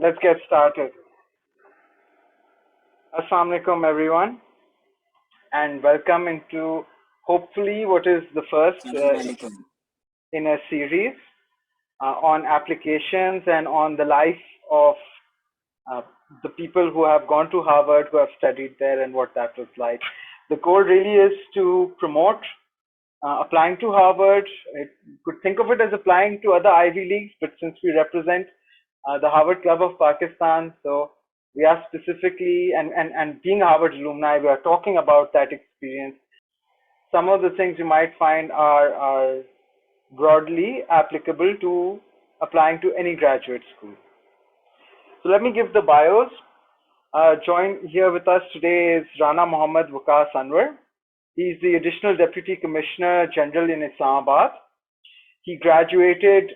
Let's get started. Assalamu alaikum, everyone, and welcome into hopefully what is the first in a series on applications and on the life of uh, the people who have gone to Harvard, who have studied there, and what that was like. The goal really is to promote applying to Harvard. You could think of it as applying to other Ivy Leagues, but since we represent the Harvard Club of Pakistan, so we are specifically, and being Harvard alumni, we are talking about that experience. Some of the things you might find are broadly applicable to applying to any graduate school. So let me give the bios. Join here with us today is Rana Mohammad Waqas Anwar. He's the Additional Deputy Commissioner General in Islamabad. He graduated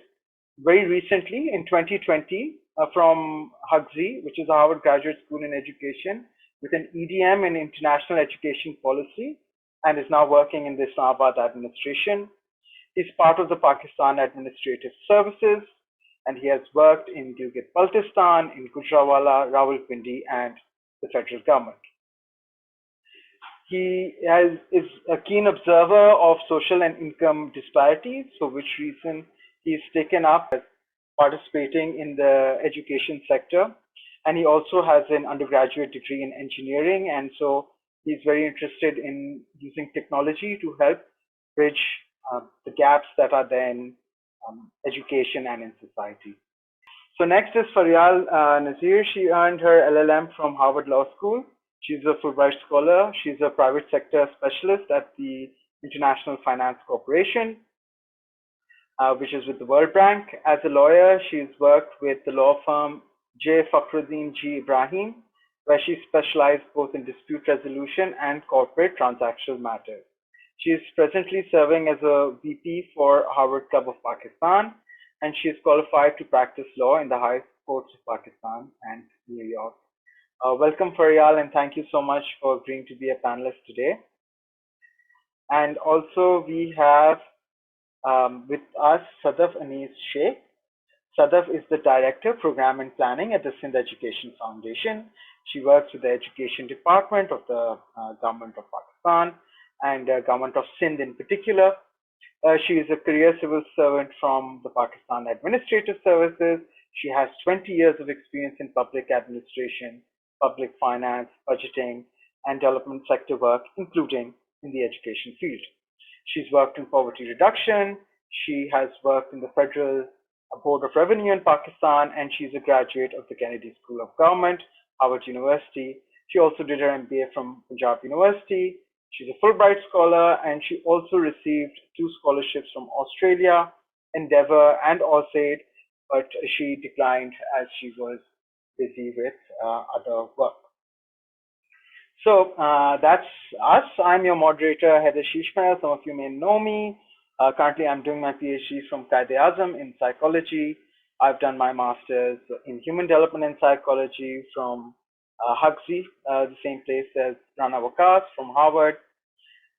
very recently in 2020 from HUGSI, which is a Harvard Graduate School in Education, with an EDM in International Education Policy, and is now working in the Islamabad administration. He's part of the Pakistan Administrative Services, and he has worked in Gilgit-Baltistan, in Gujranwala, Rawalpindi, and the federal government. He is a keen observer of social and income disparities, for which reason he's taken up participating in the education sector. And he also has an undergraduate degree in engineering, and so he's very interested in using technology to help bridge the gaps that are there in education and in society. So next is Faryal Nazir. She earned her LLM from Harvard Law School. She's a Fulbright scholar. She's a private sector specialist at the International Finance Corporation, which is with the World Bank. As a lawyer, she's worked with the law firm J. Fakhruddin G. Ibrahim, where she specialized both in dispute resolution and corporate transactional matters. She is presently serving as a VP for Harvard Club of Pakistan, and she is qualified to practice law in the high courts of Pakistan and New York. Welcome, Faryal, and thank you so much for agreeing to be a panelist today. And also we have with us Sadaf Anis Sheikh. Sadaf is the Director, Program and Planning at the Sindh Education Foundation. She works with the Education Department of the Government of Pakistan and Government of Sindh in particular. She is a career civil servant from the Pakistan Administrative Services. She has 20 years of experience in public administration, public finance, budgeting, and development sector work, including in the education field. She's worked in poverty reduction. She has worked in the Federal Board of Revenue in Pakistan, and she's a graduate of the Kennedy School of Government, Harvard University. She also did her MBA from Punjab University. She's a Fulbright scholar, and she also received 2 scholarships from Australia, Endeavour, and AusAid, but she declined as she was busy with other work. So that's us. I'm your moderator, Heather Shishmail. Some of you may know me. Currently, I'm doing my PhD from Qaid-e-Azam in psychology. I've done my master's in human development and psychology from HUGSI, the same place as Rana Waqas from Harvard.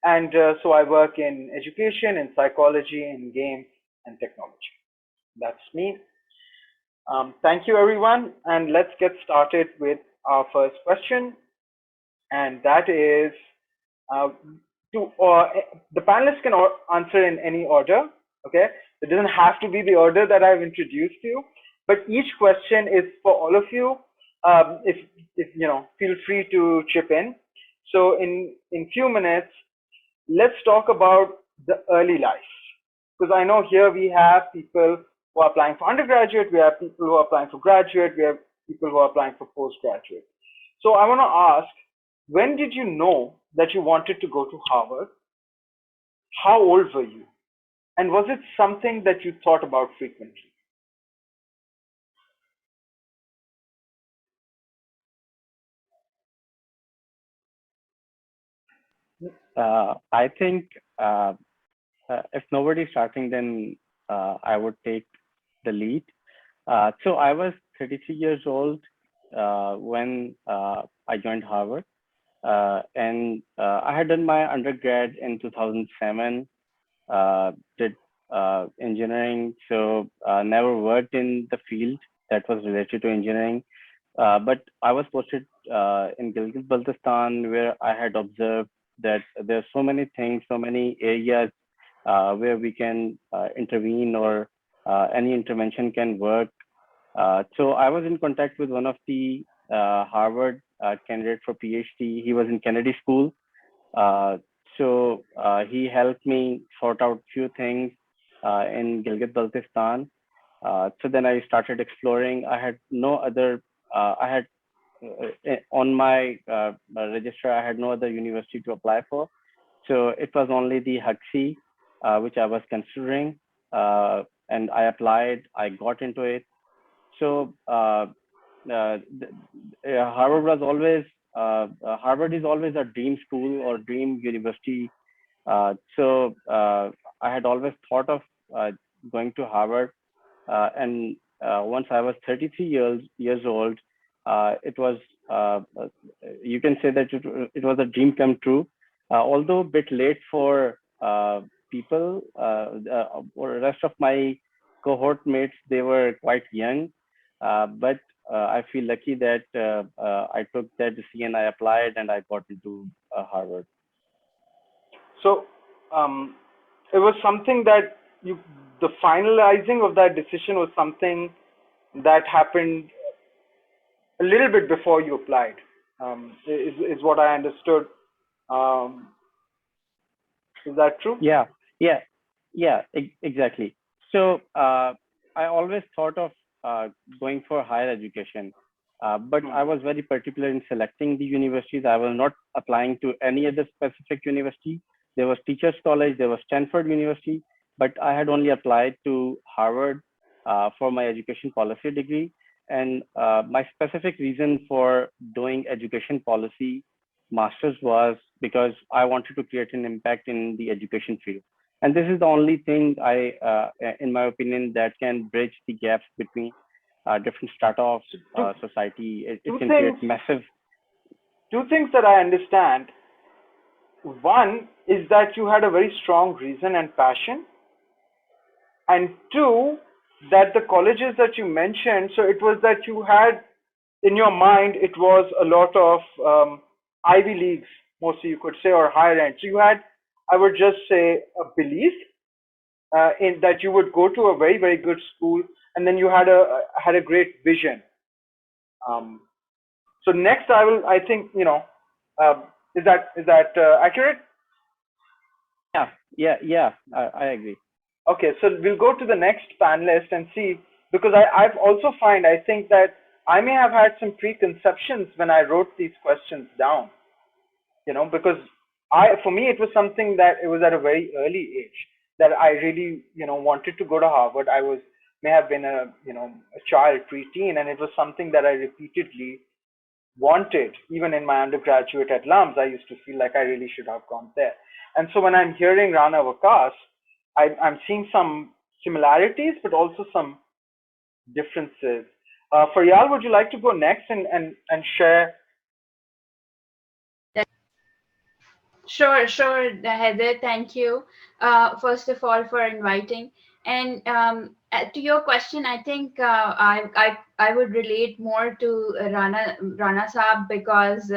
And so I work in education, in psychology, in games, and technology. That's me. Thank you, everyone. And let's get started with our first question. And that is, the panelists can answer in any order, okay? It doesn't have to be the order that I've introduced you, but each question is for all of you. If you know, feel free to chip in. So in few minutes, let's talk about the early life, because I know here we have people who are applying for undergraduate, we have people who are applying for graduate, we have people who are applying for postgraduate. So I want to ask, when did you know that you wanted to go to Harvard? How old were you? And was it something that you thought about frequently? I think if nobody's starting, then I would take the lead. So I was 33 years old when I joined Harvard. And I had done my undergrad in 2007, did engineering, so never worked in the field that was related to engineering. But I was posted in Gilgit-Baltistan, where I had observed that there are so many things, so many areas where we can intervene, or any intervention can work. So I was in contact with one of the Harvard candidate for PhD. He was in Kennedy School. Uh, so he helped me sort out few things in Gilgit-Baltistan. So then I started exploring. I had no other. I had on my register, I had no other university to apply for. So it was only the Huxley, which I was considering, and I applied. I got into it. So Harvard was always Harvard is always a dream school or dream university. So I had always thought of uh, going to Harvard, and once I was 33 years old, it was you can say that it was a dream come true. Although a bit late for people, or the rest of my cohort mates, they were quite young. But I feel lucky that I took that decision, I applied, and I got into Harvard. So it was something that the finalizing of that decision was something that happened a little bit before you applied, is what I understood. Um, is that true? Yeah, yeah, yeah, exactly. So I always thought of uh, going for higher education, but Hmm. I was very particular in selecting the universities. I was not applying to any other specific university. There was Teachers College, there was Stanford University, but I had only applied to Harvard for my education policy degree. And my specific reason for doing education policy master's was because I wanted to create an impact in the education field. And this is the only thing in my opinion, that can bridge the gaps between different strata of So two society. It two can create things massive. two things that I understand. One is that you had a very strong reason and passion, and two, that the colleges that you mentioned, so it was that you had in your mind, it was a lot of Ivy Leagues, mostly you could say, or higher end. So you had, I would just say, a belief in that you would go to a very, very good school, and then you had a great vision. Um, so next, I think, uh, is that accurate? Yeah, yeah. I agree. Okay, so we'll go to the next panelist and see, because I've also I think that I may have had some preconceptions when I wrote these questions down, because for me, it was something that it was at a very early age that I really, wanted to go to Harvard. May have been a child, preteen, and it was something that I repeatedly wanted. Even in my undergraduate at LUMS, I used to feel like I really should have gone there. And so when I'm hearing Rana Vakas, I'm seeing some similarities, but also some differences. Faryal, would you like to go next and share? Sure, Heather. Thank you. First of all, for inviting. And to your question, I think I would relate more to Rana Saab because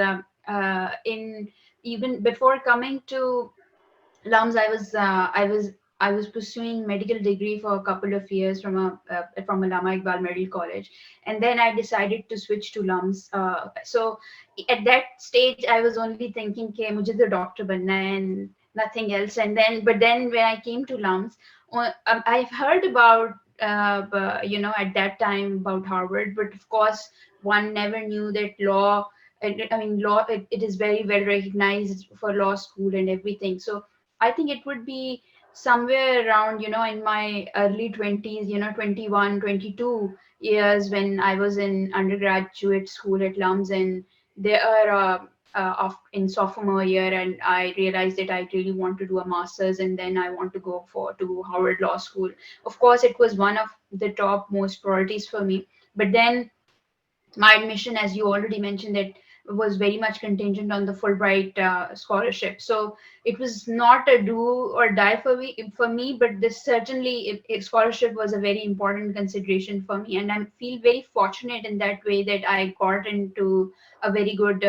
in even before coming to LUMS, I was pursuing medical degree for a couple of years from Allama Iqbal Medical College, and then I decided to switch to LUMS. So at that stage, I was only thinking, "Okay, मुझे तो doctor बनना है and nothing else." But then when I came to LUMS, I've heard about at that time about Harvard, but of course, one never knew that law. I mean, law. It is very well recognized for law school and everything. So I think it would be somewhere around, in my early 20s, 21, 22 years when I was in undergraduate school at LUMS, and there are in sophomore year, and I realized that I really want to do a master's, and then I want to go to Howard Law School. Of course, it was one of the top most priorities for me. But then my admission, as you already mentioned, that was very much contingent on the Fulbright scholarship. So it was not a do or die for me, but this certainly scholarship was a very important consideration for me, and I feel very fortunate in that way that I got into a very good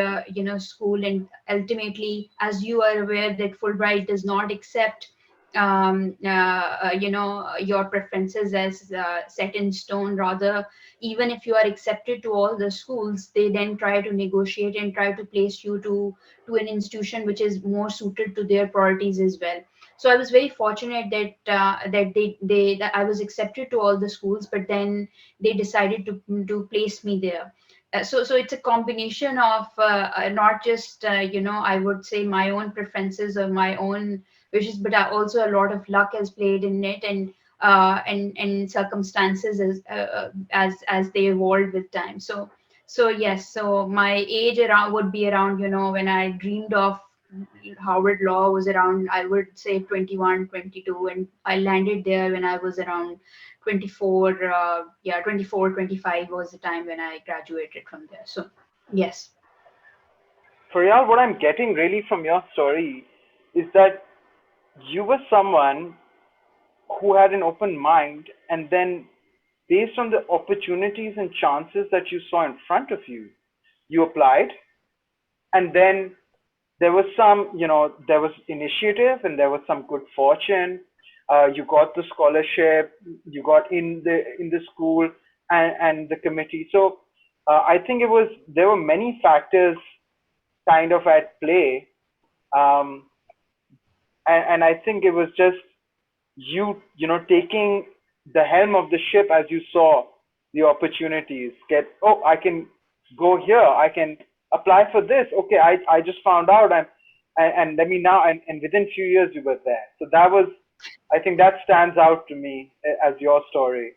school. And ultimately, as you are aware, that Fulbright does not accept your preferences as set in stone. Rather, even if you are accepted to all the schools, they then try to negotiate and try to place you to an institution which is more suited to their priorities as well. So I was very fortunate that I was accepted to all the schools, but then they decided to place me there. So it's a combination of not just I would say my own preferences or my own wishes, but also a lot of luck has played in it, and circumstances as they evolved with time. So yes, so my age around would be around, when I dreamed of Harvard Law was around, I would say 21, 22, and I landed there when I was around 24. 24, 25 was the time when I graduated from there. So yes. Faryal, what I'm getting really from your story is that you were someone who had an open mind, and then based on the opportunities and chances that you saw in front of you, you applied, and then there was there was initiative and there was some good fortune. You got the scholarship, you got in the school and the committee. So I think there were many factors kind of at play, um, and I think it was just taking the helm of the ship as you saw the opportunities. I can go here, I can apply for this. Okay, I just found out, and let me now, and within few years you were there. So I think that stands out to me as your story.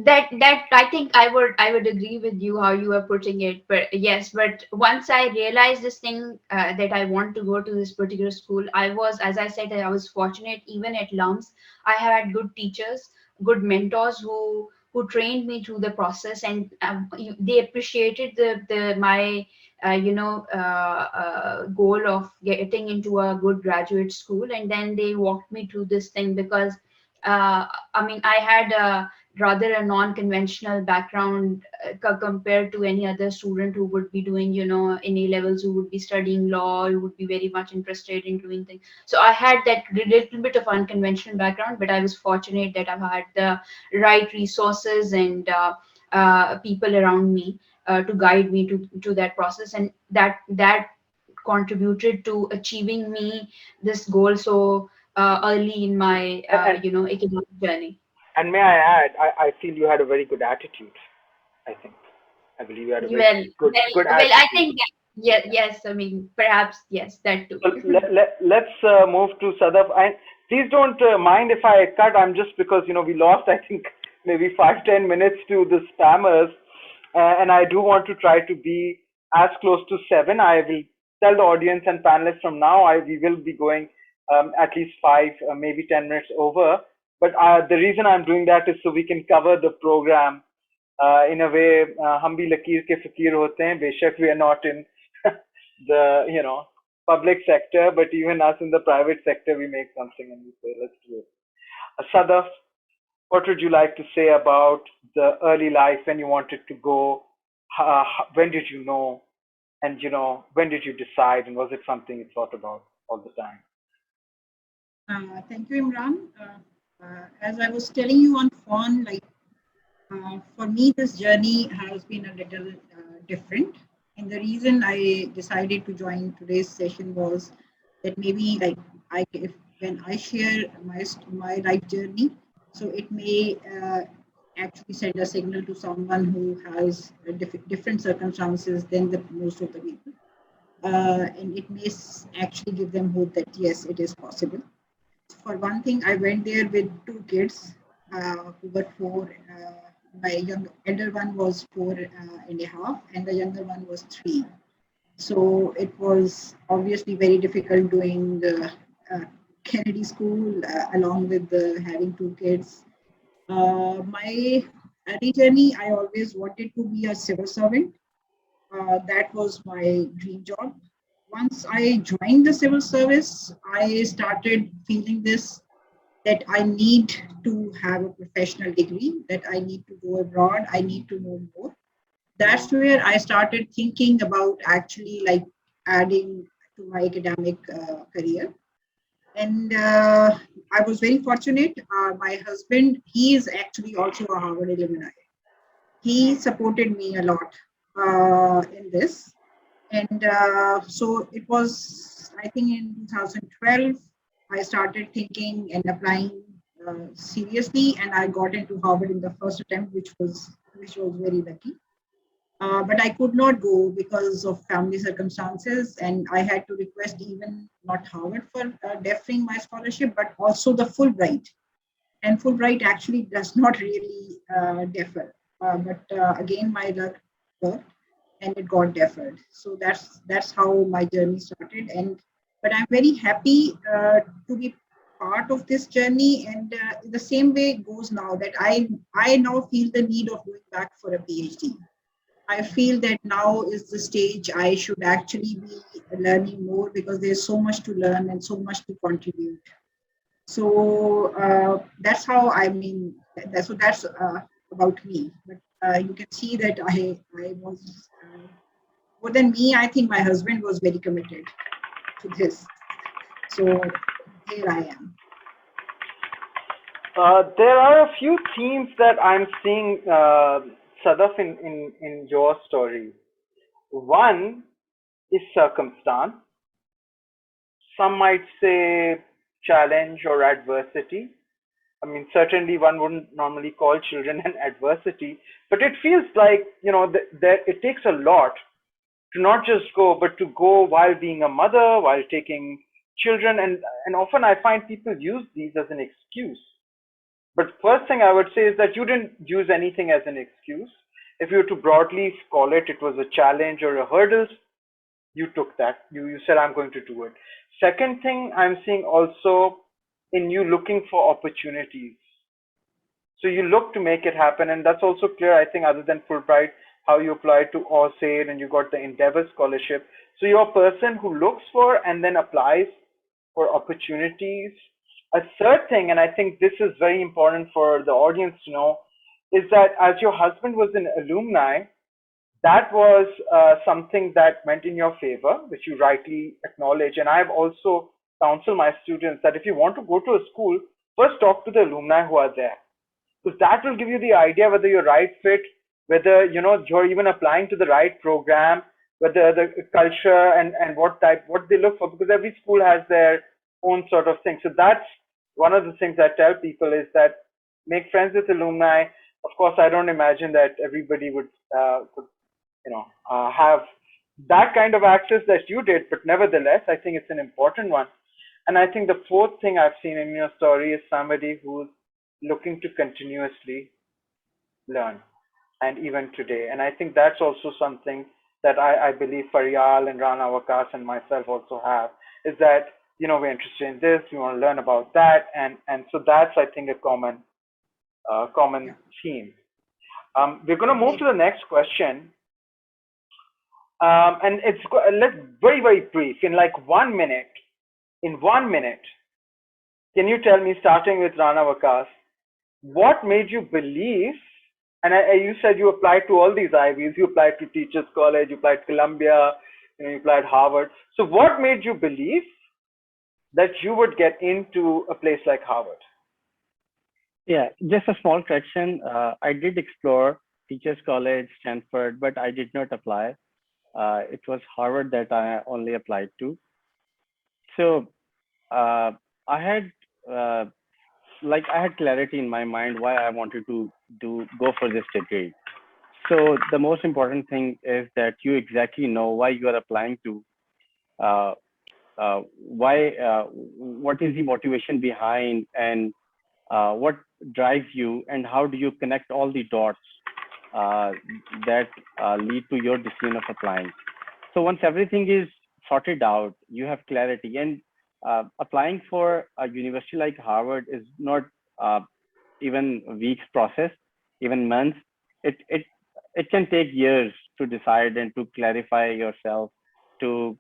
That I think I would agree with you how you are putting it. But yes, but once I realized this thing, that I want to go to this particular school, as I said, I was fortunate. Even at LUMS, I had good teachers, good mentors who trained me through the process, and they appreciated the my goal of getting into a good graduate school. And then they walked me through this thing, because I mean, I had a rather a non-conventional background, compared to any other student who would be doing, in A levels, who would be studying law, who would be very much interested in doing things. So I had that little bit of unconventional background, but I was fortunate that I've had the right resources and people around me to guide me to that process, and that contributed to achieving me this goal so early in my And academic journey. and may I add, I feel you had a very good attitude. I think I believe you had a very Well, good I attitude. think that, yeah, yes, I mean, perhaps, yes, that too. So let's move to Sadaf. Please don't mind if I cut. I'm just because we lost, I think, maybe 5-10 minutes to the spammers, and I do want to try to be as close to 7. I will tell the audience and panelists from now. We will be going at least 5, maybe 10 minutes over. But the reason I'm doing that is so we can cover the program in a way. हम भी लकीर के फकीर होते हैं, बेशक we are not in the public sector, but even us in the private sector, we make something and we say, let's do it. Sadaf, what would you like to say about the early life when you wanted to go? When did you know? And when did you decide? And was it something you thought about all the time? Thank you, Imran. As I was telling you on phone, like for me, this journey has been a little different. And the reason I decided to join today's session was that maybe like when I share my life journey, so it may actually send a signal to someone who has different circumstances than the most of the people, and it may actually give them hope that yes, it is possible. For one thing, I went there with two kids who were four. My elder one was 4.5, and the younger one was 3. So it was obviously very difficult doing Kennedy School along with having two kids. My early journey, I always wanted to be a civil servant. that was my dream job. Once I joined the civil service, I started feeling this that I need to have a professional degree, that I need to go abroad, I need to know more. That's where I started thinking about actually like adding to my academic career. And I was very fortunate. My husband, he is actually also a Harvard alumni. He supported me a lot in this. And so it was, I think in 2012, I started thinking and applying seriously, and I got into Harvard in the first attempt, which was very lucky. But I could not go because of family circumstances, and I had to request even not Harvard for deferring my scholarship, but also the Fulbright. And Fulbright actually does not really defer. But again, my luck worked, and it got deferred. So that's how my journey started. And but I'm very happy to be part of this journey. And the same way it goes now that I now feel the need of going back for a PhD. I feel that now is the stage I should actually be learning more because there's so much to learn and so much to contribute. So that's how I mean. That's about me. But you can see that I was more than me. I think my husband was very committed to this. So here I am. There are a few themes that I'm seeing, Sadaf, in your story. One is circumstance. Some might say challenge or adversity. I mean, certainly one wouldn't normally call children an adversity, but it feels like, that it takes a lot to not just go, but to go while being a mother, while taking children. And often I find people use these as an excuse. But first thing I would say is that you didn't use anything as an excuse. If you were to broadly call it, it was a challenge or a hurdle. You took that. You said, I'm going to do it. Second thing I'm seeing also in you looking for opportunities. So you look to make it happen. And that's also clear, I think, other than Fulbright, how you applied to ORSAID and you got the Endeavor Scholarship. So you're a person who looks for and then applies for opportunities. A third thing, and I think this is very important for the audience to know, is that as your husband was an alumni, that was something that went in your favor, which you rightly acknowledge. And I've also counseled my students that if you want to go to a school, first talk to the alumni who are there, because that will give you the idea whether you're right fit, whether you're even applying to the right program, whether the culture and what they look for, because every school has their own sort of thing. So that's one of the things I tell people is that make friends with alumni. Of course, I don't imagine that everybody would have that kind of access that you did, but nevertheless, I think it's an important one. And I think the fourth thing I've seen in your story is somebody who's looking to continuously learn, and even today. And I think that's also something that I believe Faryal and Rana Wakas and myself also have, is that, we're interested in this, we want to learn about that. And so that's, I think, a common Yeah. theme. We're going to move to the next question. And let's very, very brief, in like 1 minute. In 1 minute, can you tell me, starting with Rana Wakas, what made you believe, and you said you applied to all these Ivies, you applied to Teachers College, you applied to Columbia, you applied Harvard. So what made you believe that you would get into a place like Harvard? Yeah, just a small correction. I did explore Teachers College, Stanford, but I did not apply. It was Harvard that I only applied to. So I had I had clarity in my mind why I wanted to go for this degree. So the most important thing is that you exactly know why you are applying to, uh, what is the motivation behind, and what drives you, and how do you connect all the dots uh, that lead to your decision of applying. So once everything is sorted out, you have clarity. And applying for a university like Harvard is not uh, even weeks process, even months. It can take years to decide and to clarify yourself, to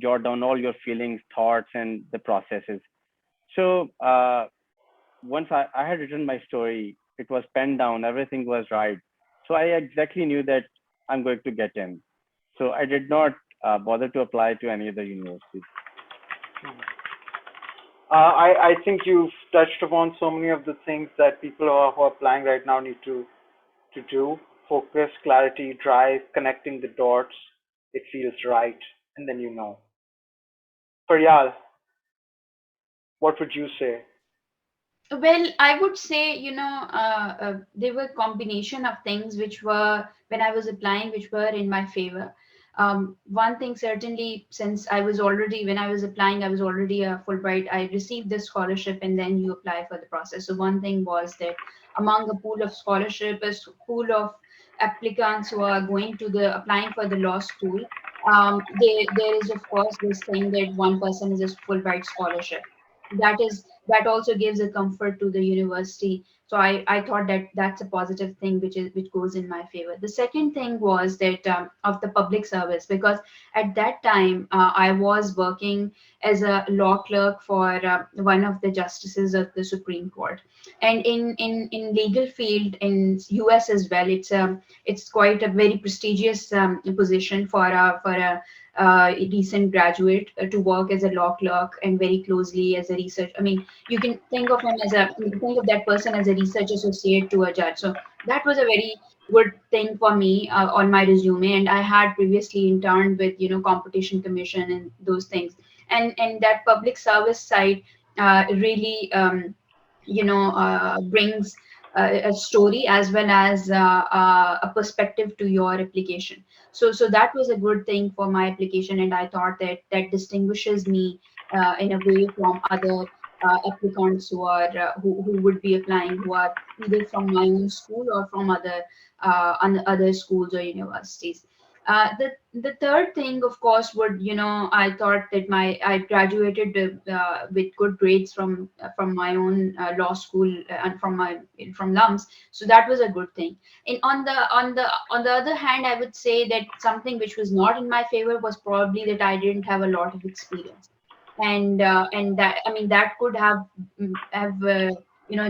jot down all your feelings, thoughts, and the processes. So once I had written my story, it was penned down, everything was right. So I exactly knew that I'm going to get in. So I did not bother to apply to any other university. I think you've touched upon so many of the things that people who are applying right now need to do. Focus, clarity, drive, connecting the dots. It feels right, and then you know. Faryal, what would you say? Well, I would say, there were combination of things which were, when I was applying, which were in my favor. One thing certainly, since when I was applying, I was already a Fulbright. I received the scholarship, and then you apply for the process. So one thing was that among a pool of scholarship, a pool of applicants who are going to the applying for the law school, there is of course this thing that one person is a Fulbright scholarship. That also gives a comfort to the university. So I thought that that's a positive thing which goes in my favor. The second thing was that of the public service, because at that time I was working as a law clerk for one of the justices of the Supreme Court. And in legal field in US as well, it's quite a very prestigious position for a recent graduate to work as a law clerk and very closely as a research. I mean, you can think of think of that person as a research associate to a judge. So that was a very good thing for me on my resume. And I had previously interned with competition commission and those things. And that public service side really brings a story as well as a perspective to your application. So that was a good thing for my application, and I thought that that distinguishes me in a way from other applicants who would be applying, who are either from my own school or from other schools or universities. The third thing, of course, would I thought that I graduated with good grades from my own law school and from LUMS, so that was a good thing. And on the other hand, I would say that something which was not in my favor was probably that I didn't have a lot of experience, and that, I mean, that could have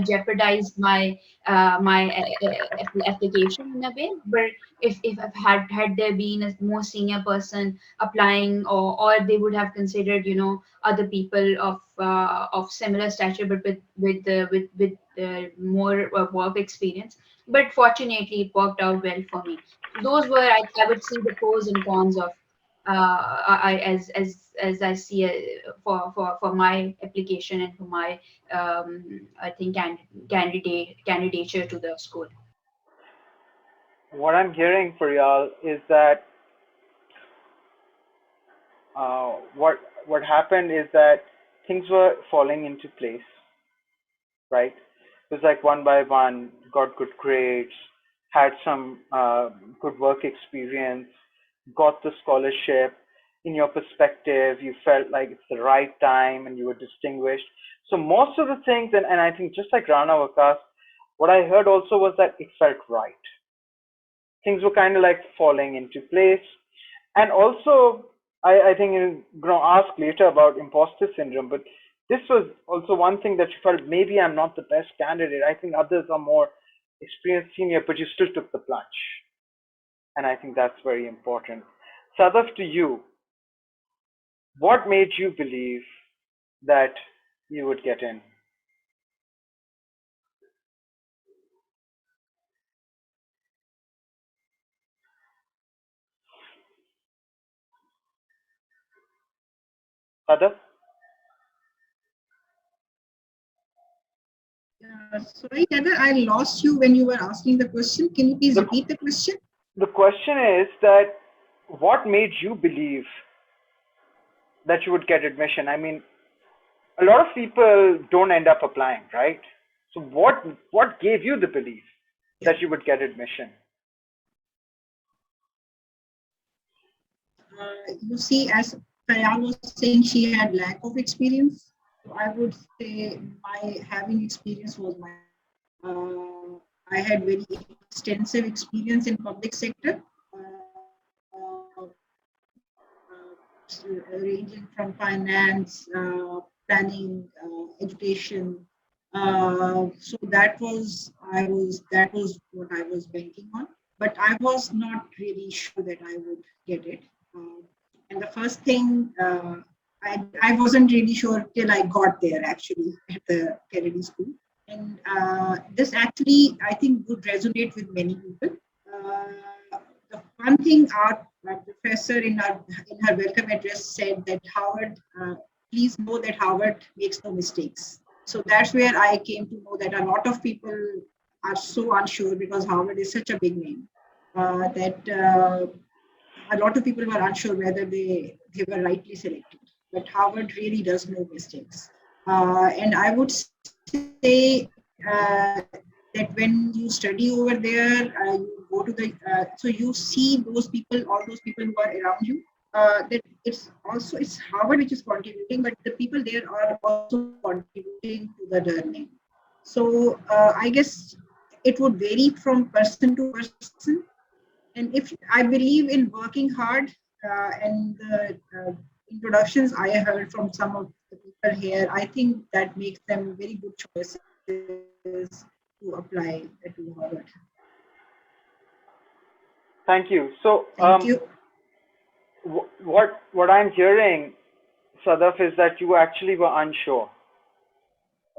jeopardized my application in a way. But if I've had there been a more senior person applying, or they would have considered other people of similar stature, but with more work experience. But fortunately, it worked out well for me. Those were, I would see the pros and cons of as I see for my application and for my I think candidature to the school. What I'm hearing, Faryal, is that what happened is that things were falling into place, right? It was like one by one, got good grades, had some good work experience, got the scholarship. In your perspective, you felt like it's the right time and you were distinguished. So most of the things, and I think just like Rana Vakas, what I heard also was that it felt right. Things were kind of like falling into place. And also, I think you're going to ask later about imposter syndrome, but this was also one thing that you felt maybe I'm not the best candidate. I think others are more experienced, senior, but you still took the plunge. And I think that's very important. Sadaf, to you, what made you believe that you would get in? Sadaf? Sorry, Heather, I lost you when you were asking the question. Can you please repeat the question? The question is that what made you believe that you would get admission? I mean, a lot of people don't end up applying, right? So what gave you the belief that you would get admission? You see, as Kaya was saying, she had lack of experience. So I would say my having experience was I had very extensive experience in public sector. ranging from finance, planning, education. So that was what I was banking on. But I was not really sure that I would get it. And the first thing, I wasn't really sure till I got there actually at the Kennedy School. And this actually, I think, would resonate with many people. The one thing our professor in her welcome address said that Howard, please know that Howard makes no mistakes. So that's where I came to know that a lot of people are so unsure because Howard is such a big name that a lot of people were unsure whether they were rightly selected. But Harvard really does no mistakes. And I would say that when you study over there, you go to the, so you see those people, all those people who are around you. That it's Harvard which is contributing, but the people there are also contributing to the learning. So I guess it would vary from person to person. And if I believe in working hard, and the introductions I heard from some of the people here, I think that makes them very good choices to apply to Harvard. Thank you. So, Thank you. what I'm hearing, Sadaf, is that you actually were unsure,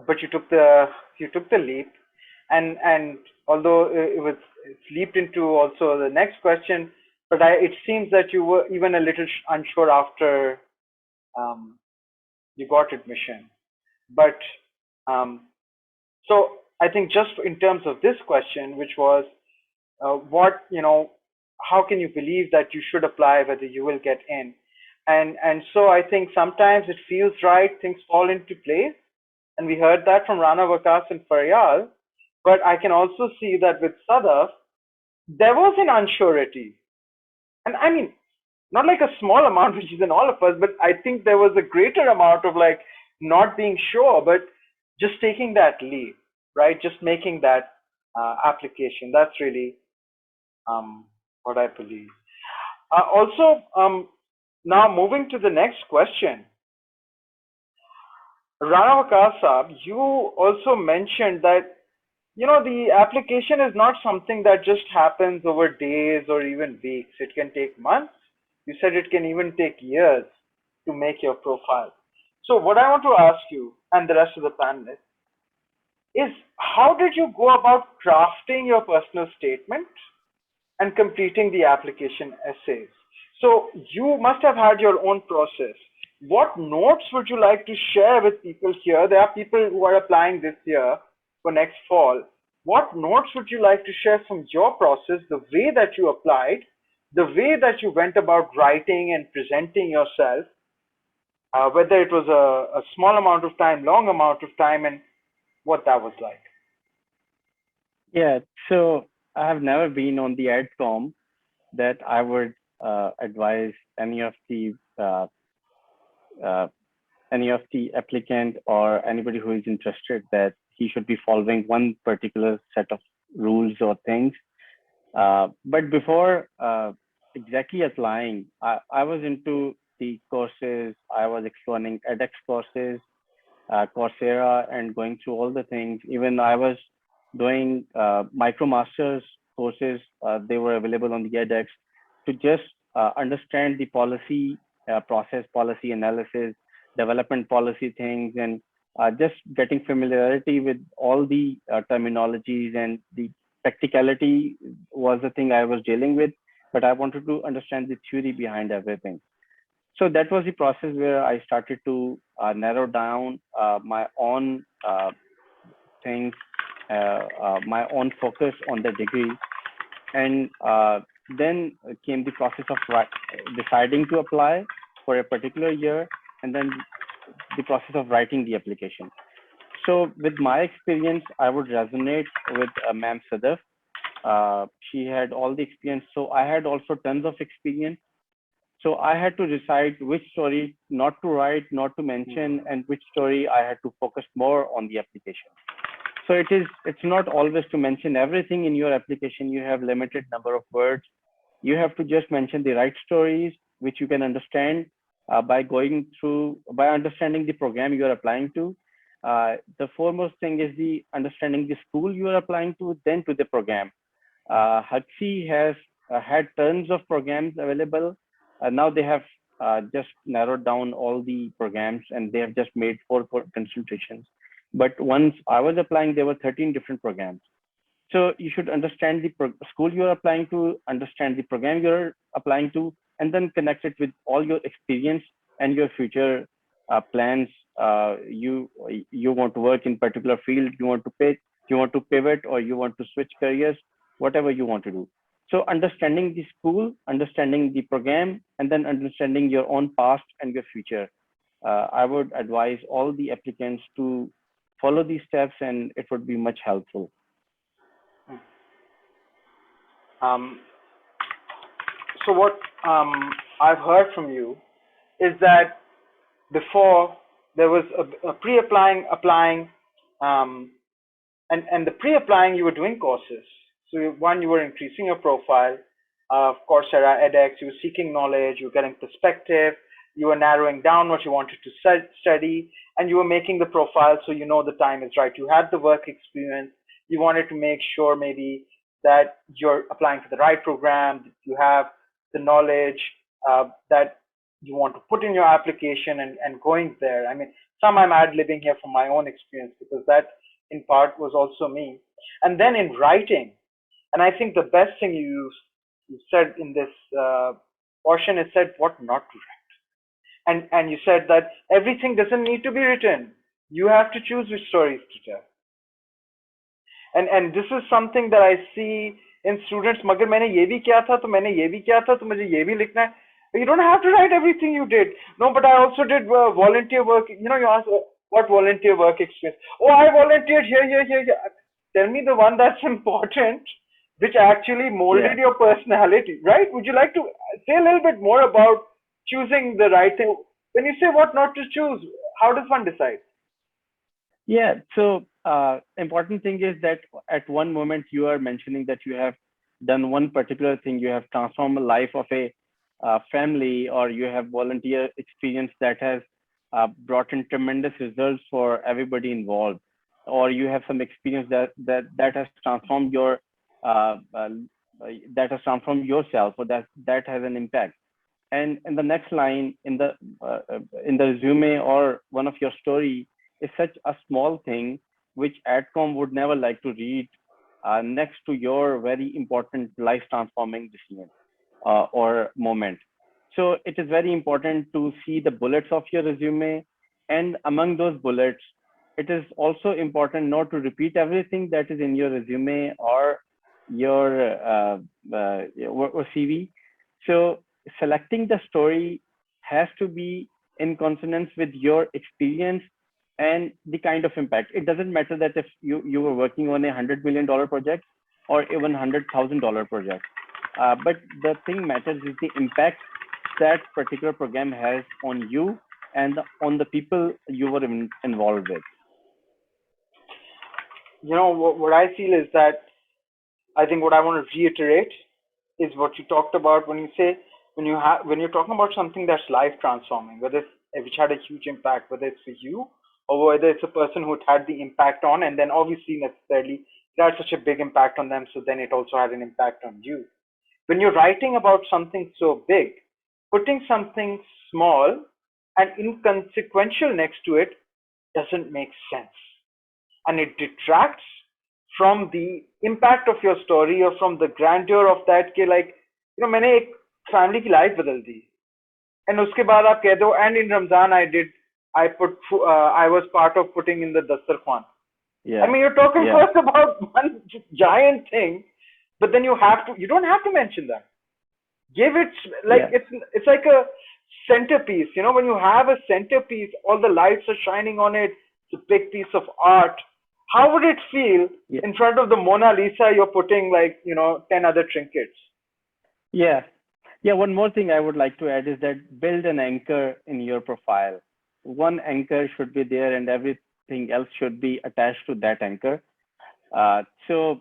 but you took the leap, and although it's leaped into also the next question, but it seems that you were even a little unsure after you got admission. But so I think just in terms of this question, which was what how can you believe that you should apply whether you will get in, and so I think sometimes it feels right, things fall into place, and we heard that from Rana, Vakas, and Faryal. But I can also see that with Sadaf, there was an unsurety, and I mean, not like a small amount, which is in all of us, but I think there was a greater amount of like not being sure, but just taking that leap, right? Just making that application. That's really what I believe. Also, now moving to the next question, Rana Vakas Saab, you also mentioned that the application is not something that just happens over days or even weeks. It can take months. You said it can even take years to make your profile. So what I want to ask you and the rest of the panelists is, how did you go about crafting your personal statement and completing the application essays? So you must have had your own process. What notes would you like to share with people here? There are people who are applying this year for next fall. What notes would you like to share from your process, the way that you applied, the way that you went about writing and presenting yourself, whether it was a small amount of time, long amount of time, and what that was like? Yeah, so I have never been on the adcom that I would advise any of the applicant or anybody who is interested that he should be following one particular set of rules or things. But before exactly applying, I was into the courses. I was exploring edX courses, Coursera, and going through all the things. Even I was doing MicroMasters courses. They were available on the edX to just understand the policy process, policy analysis, development policy things, and just getting familiarity with all the terminologies, and the practicality was the thing I was dealing with, but I wanted to understand the theory behind everything. So that was the process where I started to narrow down my own things, my own focus on the degree. And then came the process of deciding to apply for a particular year, and then the process of writing the application. So with my experience, I would resonate with Ma'am Sadaf. She had all the experience. So I had also tons of experience. So I had to decide which story not to write, not to mention, and which story I had to focus more on the application. So it's not always to mention everything in your application. You have limited number of words. You have to just mention the right stories, which you can understand, by understanding the program you are applying to. The foremost thing is the understanding the school you are applying to, then to the program. Hutsi has had tons of programs available. Now they have just narrowed down all the programs and they have just made four concentrations. But once I was applying, there were 13 different programs. So you should understand the school you're applying to, understand the program you're applying to, and then connect it with all your experience and your future plans. You want to work in particular field, you want to pivot, or you want to switch careers, whatever you want to do. So understanding the school, understanding the program, and then understanding your own past and your future. I would advise all the applicants to follow these steps, and it would be much helpful. Um, so what I've heard from you is that before there was a pre-applying, applying, and the pre-applying you were doing courses. So one, you were increasing your profile of Coursera, edX. You were seeking knowledge. You were getting perspective. You were narrowing down what you wanted to study, and you were making the profile so you know the time is right. You had the work experience. You wanted to make sure maybe that you're applying for the right program, that you have the knowledge that you want to put in your application and going there. I mean, some I'm ad-libbing here from my own experience because that in part was also me. And then in writing, and I think the best thing you said in this portion is said what not to write. And you said that everything doesn't need to be written. You have to choose which stories to tell. And this is something that I see in students. मगर मैंने ये भी किया था तो मैंने ये भी किया था तो मुझे ये भी लिखना है. You don't have to write everything you did. No, but I also did volunteer work. You know, you ask what volunteer work experience. Oh, I volunteered here. Tell me the one that's important, which actually molded your personality, right? Would you like to say a little bit more about choosing the right thing? When you say what not to choose, how does one decide? Yeah, so important thing is that at one moment you are mentioning that you have done one particular thing, you have transformed the life of a family, or you have volunteer experience that has brought in tremendous results for everybody involved, or you have some experience that has transformed your that has transformed yourself, or that has an impact. And in the next line in the resume or one of your story is such a small thing which AdCom would never like to read next to your very important life transforming decision or moment. So it is very important to see the bullets of your resume, and among those bullets, it is also important not to repeat everything that is in your resume or your CV. So selecting the story has to be in consonance with your experience and the kind of impact. It doesn't matter that if you were working on $100 million project or even $100,000 project, but the thing matters is the impact that particular program has on you and on the people you were involved with. You know, what I feel is that I think what I want to reiterate is what you talked about when you say when you're talking about something that's life transforming, whether it's, which had a huge impact, whether it's for you or whether it's a person who it had the impact on, and then obviously necessarily it had such a big impact on them, so then it also had an impact on you. When you're writing about something so big, putting something small and inconsequential next to it doesn't make sense, and it detracts from the impact of your story or from the grandeur of that कि like you know मैंने एक family की life बदल दी, and उसके बाद आप कह दो and in Ramzan I was part of putting in the Dastarkhan. Yeah. I mean, you're talking first about one giant thing, but then you don't have to mention that. Give it like it's like a centerpiece. You know, when you have a centerpiece, all the lights are shining on it. It's a big piece of art. How would it feel in front of the Mona Lisa? You're putting like 10 other trinkets. Yeah. One more thing I would like to add is that build an anchor in your profile. One anchor should be there, and everything else should be attached to that anchor. So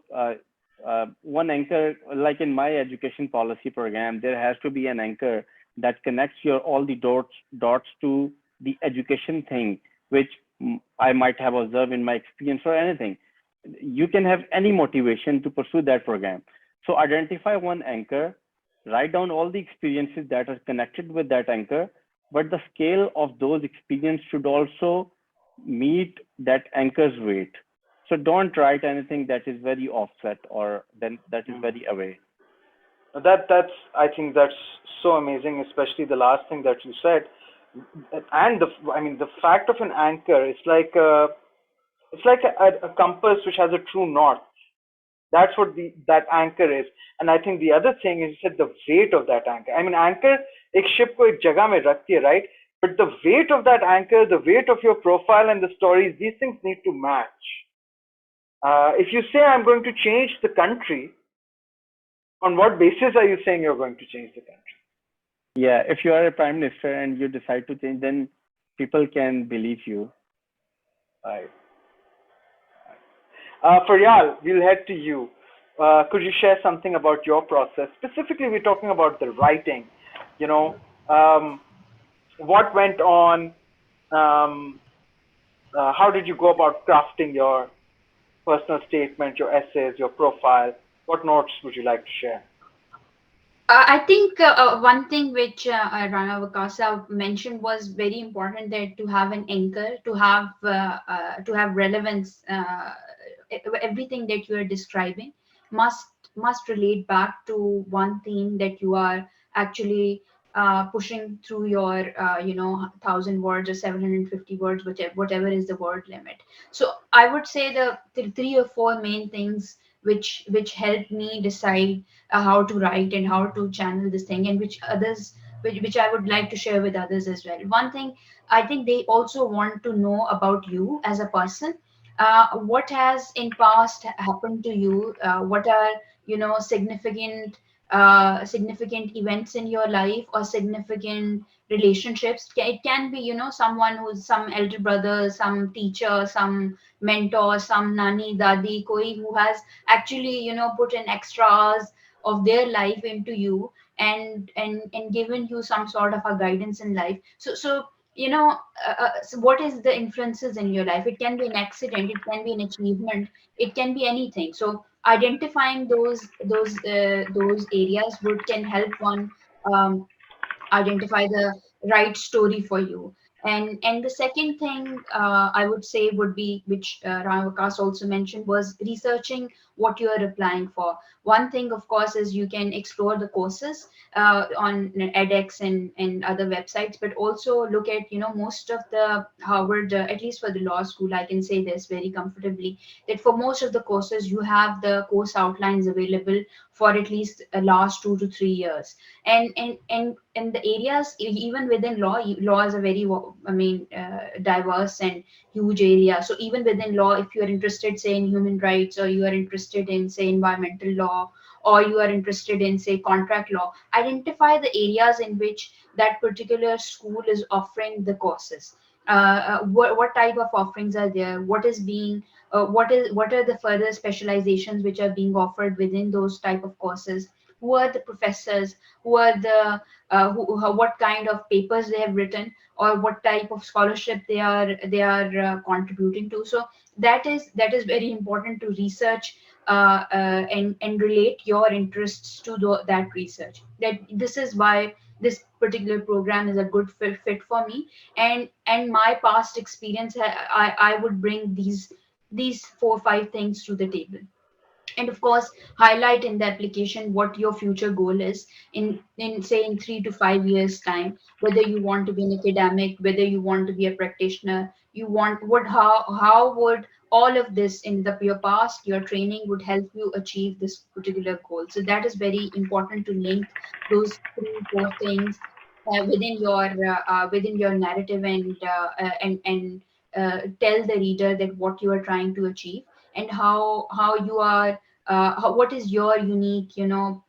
one anchor, like in my education policy program, there has to be an anchor that connects your all the dots to the education thing, which I might have observed in my experience or anything. You can have any motivation to pursue that program. So identify one anchor, write down all the experiences that are connected with that anchor, but the scale of those experiences should also meet that anchor's weight. So don't write anything that is very offset or then that is very away. That's I think that's so amazing, especially the last thing that you said. And I mean the fact of an anchor, it's like a compass which has a true north. That's what that anchor is. And I think the other thing is, you said the weight of that anchor. I mean, anchor एक ship को एक जगह में रखती है, right? But the weight of that anchor, the weight of your profile and the stories, these things need to match. If you say I'm going to change the country, on what basis are you saying you're going to change the country? Yeah, if you are a prime minister and you decide to change, then people can believe you. Right. Faryal, we'll head to you. Could you share something about your process? Specifically, we're talking about the writing. You know, what went on? How did you go about crafting your personal statement, your essays, your profile? What notes would you like to share? I think one thing which Rana Vakasa mentioned was very important, that to have an anchor, to have relevance. Everything that you are describing must must relate back to one theme that you are actually pushing through your 1,000 words or 750 words, whatever is the word limit. So I would say the three or four main things which helped me decide how to write and how to channel this thing, and which I would like to share with others as well. One thing, I think they also want to know about you as a person. What has in past happened to you? What are significant events in your life, or significant relationships? It can be someone who's some elder brother, some teacher, some mentor, some nani dadi, koi who has actually put in extra hours of their life into you, and given you some sort of a guidance in life. So so what is the influences in your life? It can be an accident, it can be an achievement, it can be anything. So identifying those areas would can help one um, identify the right story for you. And the second thing I would say would be, which Ramakas also mentioned, was researching what you are applying for. One thing, of course, is you can explore the courses on edX and other websites, but also look at most of the Harvard, at least for the law school, I can say this very comfortably, that for most of the courses you have the course outlines available for at least last 2 to 3 years. And the areas, even within law is a very diverse and huge area. So even within law, if you are interested, say, in human rights, or you are interested in, say, environmental law, or you are interested in, say, contract law, identify the areas in which that particular school is offering the courses. What type of offerings are there? What is being what are the further specializations which are being offered within those type of courses? Who are the professors? Who are the what kind of papers they have written, or what type of scholarship they are contributing to? So that is very important to research, and relate your interests to that research. That this is why this particular program is a good fit for me, and my past experience. I would bring these 4 or 5 things to the table, and of course highlight in the application what your future goal is in say in 3 to 5 years time. Whether you want to be an academic, whether you want to be a practitioner, you want what how would all of this in your past, your training, would help you achieve this particular goal. So that is very important to link those 3 4 things within your narrative, and tell the reader that what you are trying to achieve, and how you are what is your unique,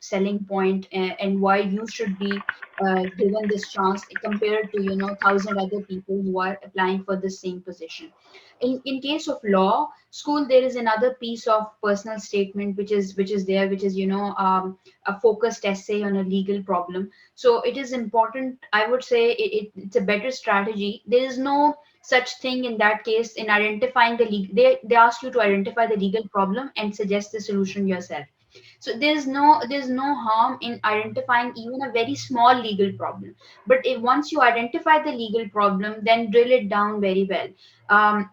selling point, and why you should be given this chance compared to, 1,000 other people who are applying for the same position. In case of law school, there is another piece of personal statement which is there, which is, a focused essay on a legal problem. So it is important, I would say, it's a better strategy. There is no such thing in that case in identifying the legal. They ask you to identify the legal problem and suggest the solution yourself. So there's no harm in identifying even a very small legal problem. But if once you identify the legal problem, then drill it down very well. um,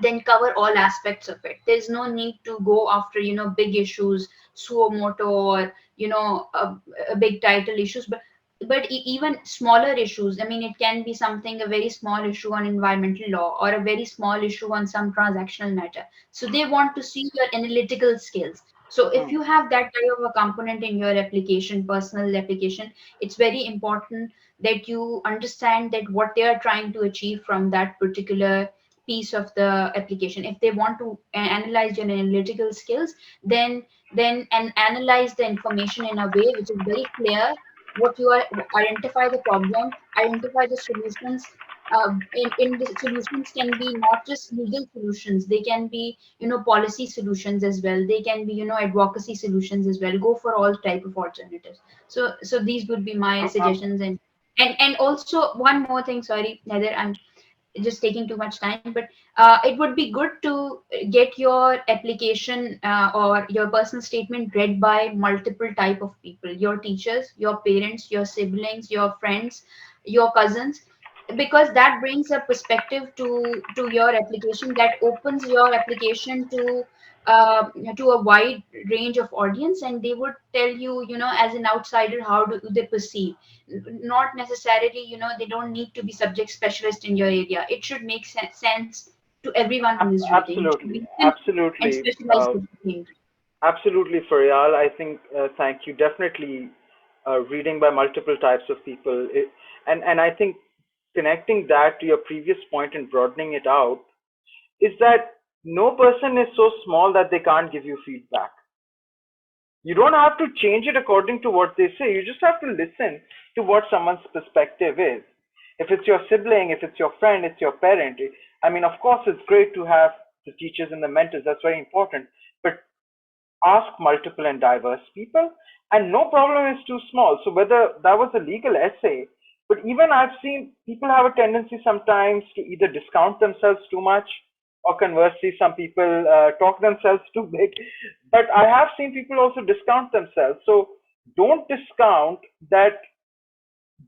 then cover all aspects of it. There's no need to go after, big issues, suo moto, or, a big title issues. But even smaller issues, I mean, it can be something, a very small issue on environmental law, or a very small issue on some transactional matter. So they want to see your analytical skills. So if you have that kind of a component in your application, personal application, it's very important that you understand that what they are trying to achieve from that particular piece of the application. If they want to analyze your analytical skills, then and analyze the information in a way which is very clear. What you are Identify the problem, identify the solutions. In the solutions can be not just legal solutions, they can be, policy solutions as well, they can be, advocacy solutions as well. Go for all type of alternatives. So these would be my suggestions. And also one more thing, sorry Heather, I'm just taking too much time, but it would be good to get your application or your personal statement read by multiple type of people: your teachers, your parents, your siblings, your friends, your cousins, because that brings a perspective to your application, that opens your application uh, to a wide range of audience, and they would tell you, as an outsider, how do they perceive. Not necessarily, they don't need to be subject specialist in your area. It should make sense to everyone who is reading. It should Absolutely, be simple and absolutely, specialized to the thing. absolutely, Faryal. I think thank you. Definitely, reading by multiple types of people, and I think connecting that to your previous point and broadening it out is that no person is so small that they can't give you feedback. You don't have to change it according to what they say. You just have to listen to what someone's perspective is. If it's your sibling, if it's your friend, it's your parent. I mean, of course, it's great to have the teachers and the mentors. That's very important. But ask multiple and diverse people, and no problem is too small. So whether that was a legal essay, but even I've seen people have a tendency sometimes to either discount themselves too much, or conversely, some people talk themselves too big. But I have seen people also discount themselves. So don't discount that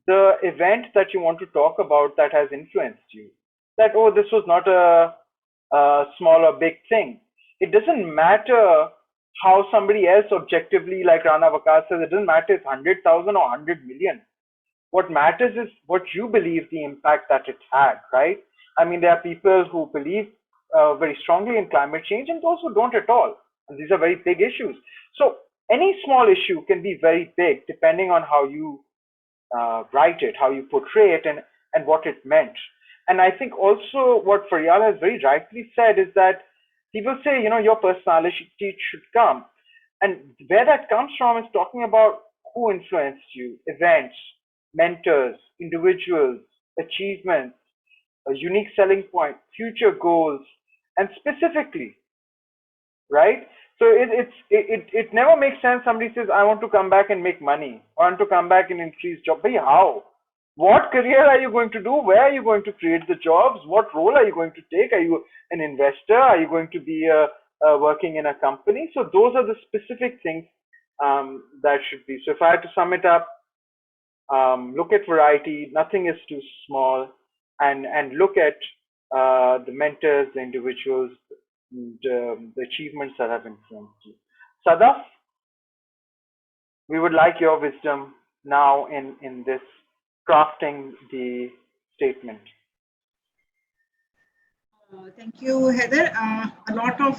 the event that you want to talk about that has influenced you. That, oh, this was not a small or big thing. It doesn't matter how somebody else objectively, like Rana Vakas says, it doesn't matter if 100,000 or 100 million. What matters is what you believe the impact that it had, right? I mean, there are people who believe very strongly in climate change and those who don't at all. And these are very big issues. So any small issue can be very big depending on how you write it, how you portray it, and what it meant. And I think also what Faryal has very rightly said is that people say, your personality should come. And where that comes from is talking about who influenced you, events, mentors, individuals, achievements, a unique selling point, future goals, and specifically, right? So it never makes sense. Somebody says, I want to come back and make money. I want to come back and increase job. But how? What career are you going to do? Where are you going to create the jobs? What role are you going to take? Are you an investor? Are you going to be working in a company? So those are the specific things that should be. So if I had to sum it up, look at variety. Nothing is too small, and look at the mentors, the individuals, the achievements that have influenced you. Sadaf, we would like your wisdom now in this crafting the statement. Thank you, Heather. A lot of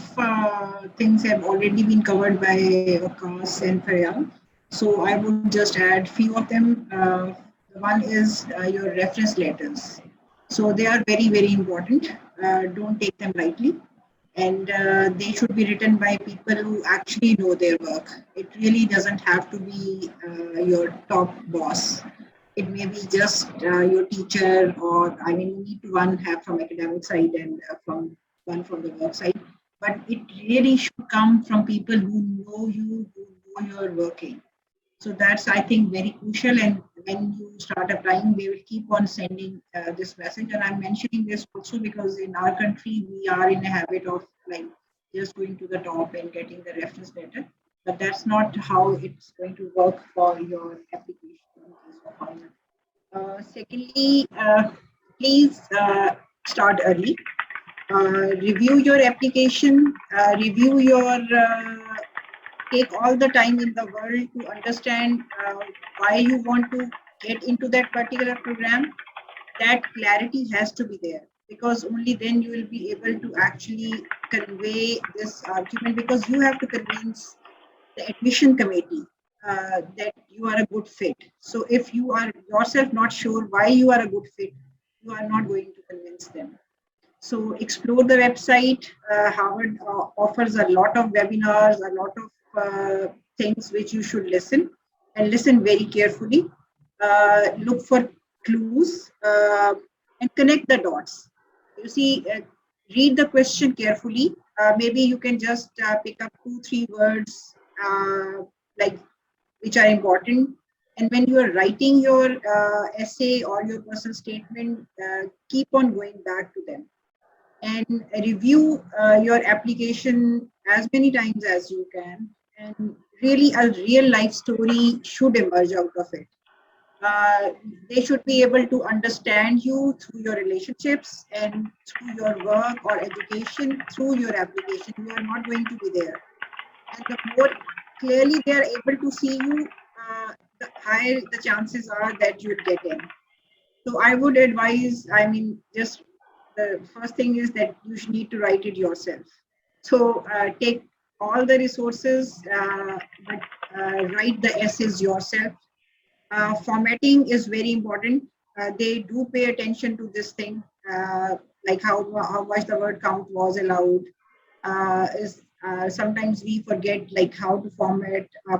things have already been covered by Vikas and Faryal. So I would just add few of them. One is your reference letters. So they are very, very important. Don't take them lightly. and they should be written by people who actually know their work. It really doesn't have to be your top boss. It may be just your teacher, or I mean, you need to one have from academic side and from one from the work side. But it really should come from people who know you, who know you're working. So that's, I think, very crucial. And when you start applying, they will keep on sending this message. And I'm mentioning this also because in our country, we are in a habit of like just going to the top and getting the reference letter. But that's not how it's going to work for your application in case of Harvard. Secondly, please start early. Review your application, review your take all the time in the world to understand why you want to get into that particular program. That clarity has to be there, because only then you will be able to actually convey this argument, because you have to convince the admission committee that you are a good fit. So if you are yourself not sure why you are a good fit, you are not going to convince them. So explore the website. Harvard offers a lot of webinars, a lot of things which you should listen, and listen very carefully. Look for clues and connect the dots. You see, read the question carefully. Maybe you can just pick up 2, 3 words like which are important. And when you are writing your essay or your personal statement, keep on going back to them and review your application as many times as you can. And really, a real life story should emerge out of it. Uh, they should be able to understand you through your relationships and through your work or education through your application. You are not going to be there. And the more clearly they are able to see you, the higher the chances are that you'll get in. So I would advise, I mean, just the first thing is that you should need to write it yourself. So take all the resources, but write the essays yourself. Formatting is very important. They do pay attention to this thing, like how much the word count was allowed. Is Sometimes we forget like how to format a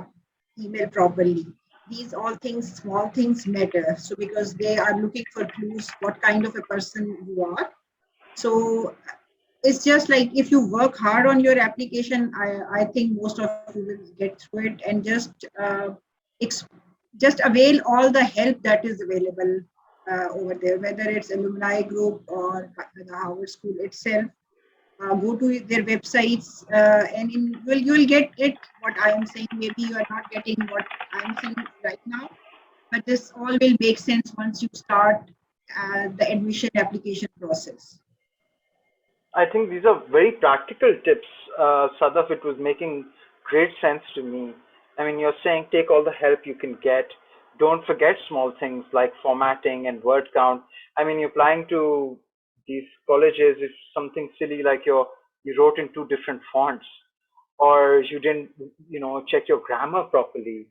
email properly. These all things, small things matter. So because they are looking for clues, what kind of a person you are. So it's just like if you work hard on your application, I think most of you will get through it, and ex- just avail all the help that is available over there, whether it's alumni group or the Harvard School itself. Go to their websites and you'll get it. What I am saying, maybe you are not getting what I'm saying right now, but this all will make sense once you start the admission application process. I think these are very practical tips, Sadaf. It was making great sense to me. I mean, you're saying take all the help you can get. Don't forget small things like formatting and word count. I mean, you're applying to these colleges, if something silly like you wrote in two different fonts, or you didn't, check your grammar properly.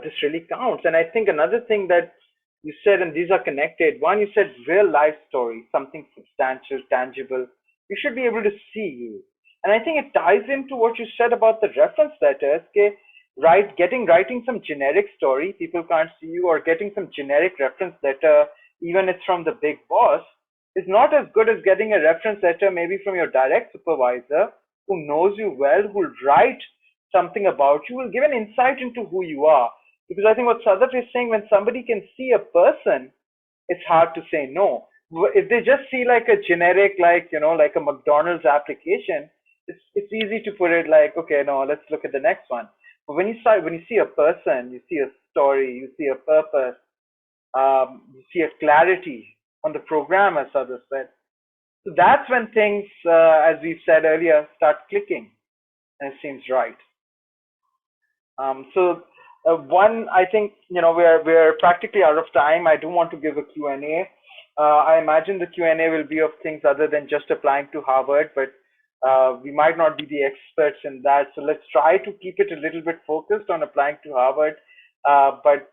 This really counts. And I think another thing that you said, and these are connected. One, you said real life story, something substantial, tangible. You should be able to see you. And I think it ties into what you said about the reference letters. Okay, writing some generic story, people can't see you, or getting some generic reference letter, even it's from the big boss, is not as good as getting a reference letter maybe from your direct supervisor who knows you well, who'll write something about you, will give an insight into who you are. Because I think what Sadat is saying, when somebody can see a person, it's hard to say no. If they just see like a generic, like a McDonald's application, it's easy to put it like, okay, no, let's look at the next one. But when you see a person, you see a story, you see a purpose, you see a clarity on the program, as Sadat said. So that's when things, as we've said earlier, start clicking, and it seems right. One, I think, we're practically out of time. I do want to give a Q&A. I imagine the Q&A will be of things other than just applying to Harvard, but we might not be the experts in that. So let's try to keep it a little bit focused on applying to Harvard. But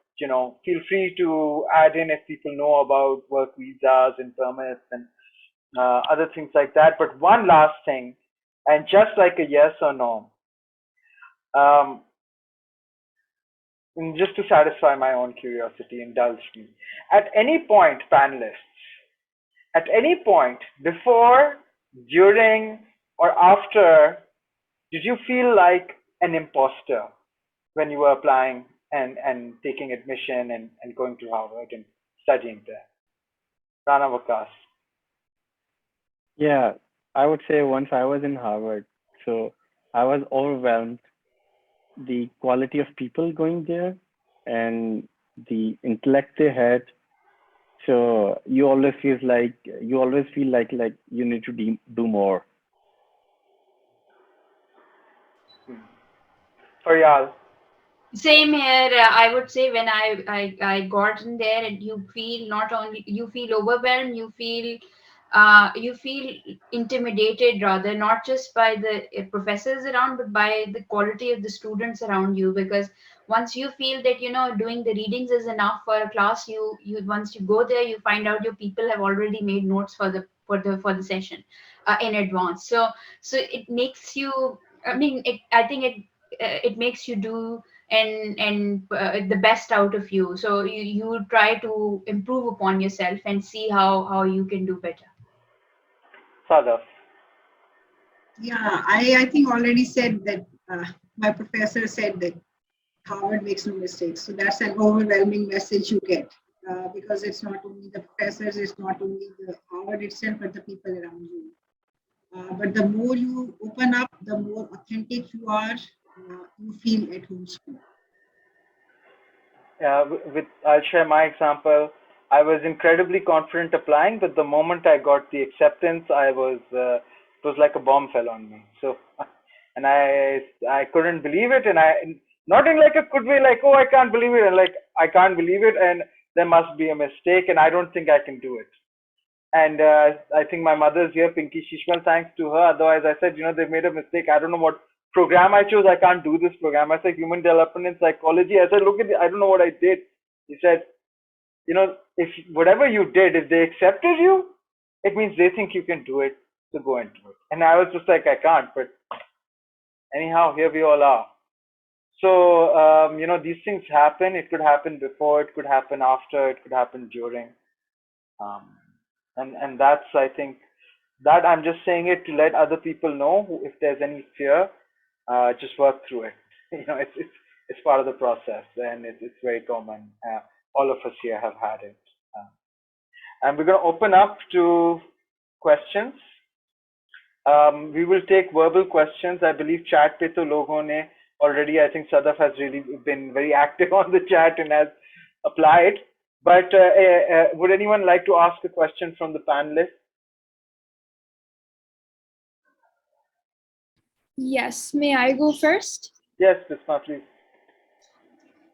feel free to add in if people know about work visas and permits and other things like that. But one last thing, And just like a yes or no, um, and just to satisfy my own curiosity, indulge me. At any point, panelists, at any point before, during, or after, did you feel like an imposter when you were applying and taking admission and going to Harvard and studying there? Rana Vakas. Yeah, I would say once I was in Harvard, so I was overwhelmed. The quality of people going there and the intellect they had. So you always feel like you need to do more. Faryal. Same here. I would say when I got in there, and you feel not only you feel overwhelmed, you feel intimidated rather, not just by the professors around, but by the quality of the students around you. Because once you feel that doing the readings is enough for a class, you once you go there, you find out your people have already made notes for the session in advance. So it makes you. I mean, I think it makes you do and the best out of you, so you try to improve upon yourself and see how you can do better. Sadaf. Yeah, I think already said that my professor said that Harvard makes no mistakes. So that's an overwhelming message you get because it's not only the professors, it's not only the Harvard itself, but the people around you. But the more you open up, the more authentic you are, you feel at home. I'll share my example. I was incredibly confident applying, but the moment I got the acceptance, it was like a bomb fell on me. So, and I couldn't believe it, and I not in like a good way, like oh I can't believe it, and like I can't believe it, and there must be a mistake, and I don't think I can do it. And I think my mother's here, Pinky Shishmal, thanks to her. Otherwise, I said, they've made a mistake. I don't know what program I chose. I can't do this program. I said, human development and psychology. I said, look at it. I don't know what I did. He said, if whatever you did, if they accepted you, it means they think you can do it. So go and do it. And I was just like, I can't. But anyhow, here we all are. So, these things happen. It could happen before. It could happen after. It could happen during. Um, and that's I think that I'm just saying it to let other people know if there's any fear, just work through it. It's part of the process, and it's very common. All of us here have had it, and we're going to open up to questions. We will take verbal questions. I believe chat pe to logon ne already. I think Sadaf has really been very active on the chat and has applied. But would anyone like to ask a question from the panelists? Yes, may I go first? Yes, Bisma, please.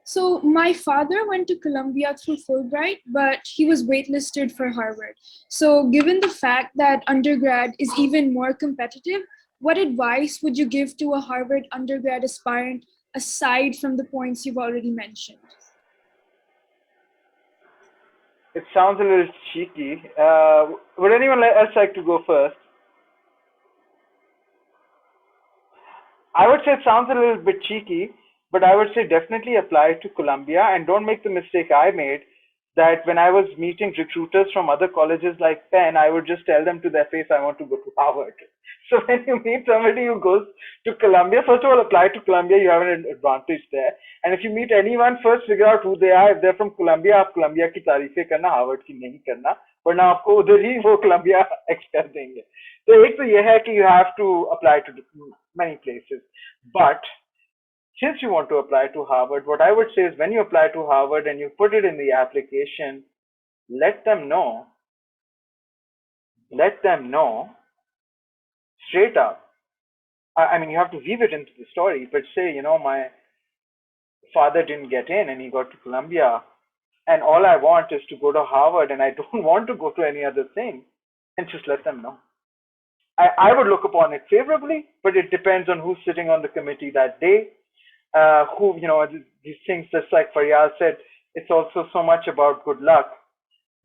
So my father went to Columbia through Fulbright, but he was waitlisted for Harvard. So given the fact that undergrad is even more competitive, what advice would you give to a Harvard undergrad aspirant aside from the points you've already mentioned? It sounds a little cheeky. Would anyone else like to go first? I would say it sounds a little bit cheeky, but I would say definitely apply to Columbia and don't make the mistake I made that when I was meeting recruiters from other colleges like Penn, I would just tell them to their face, I want to go to Harvard. So when you meet somebody who goes to Columbia, first of all, apply to Columbia, you have an advantage there. And if you meet anyone, first figure out who they are. If they're from Columbia, आप Columbia की तारीफें करना, Harvard की नहीं करना, वरना आपको उधर ही वो Columbia X कर देंगे. तो एक तो ये है कि you have to apply to many places. But since you want to apply to Harvard, what I would say is when you apply to Harvard and you put it in the application, let them know straight up. I mean, you have to weave it into the story, but say, my father didn't get in and he got to Columbia, and all I want is to go to Harvard and I don't want to go to any other thing, and just let them know. I would look upon it favorably, but it depends on who's sitting on the committee that day. These things, just like Faryal said, it's also so much about good luck.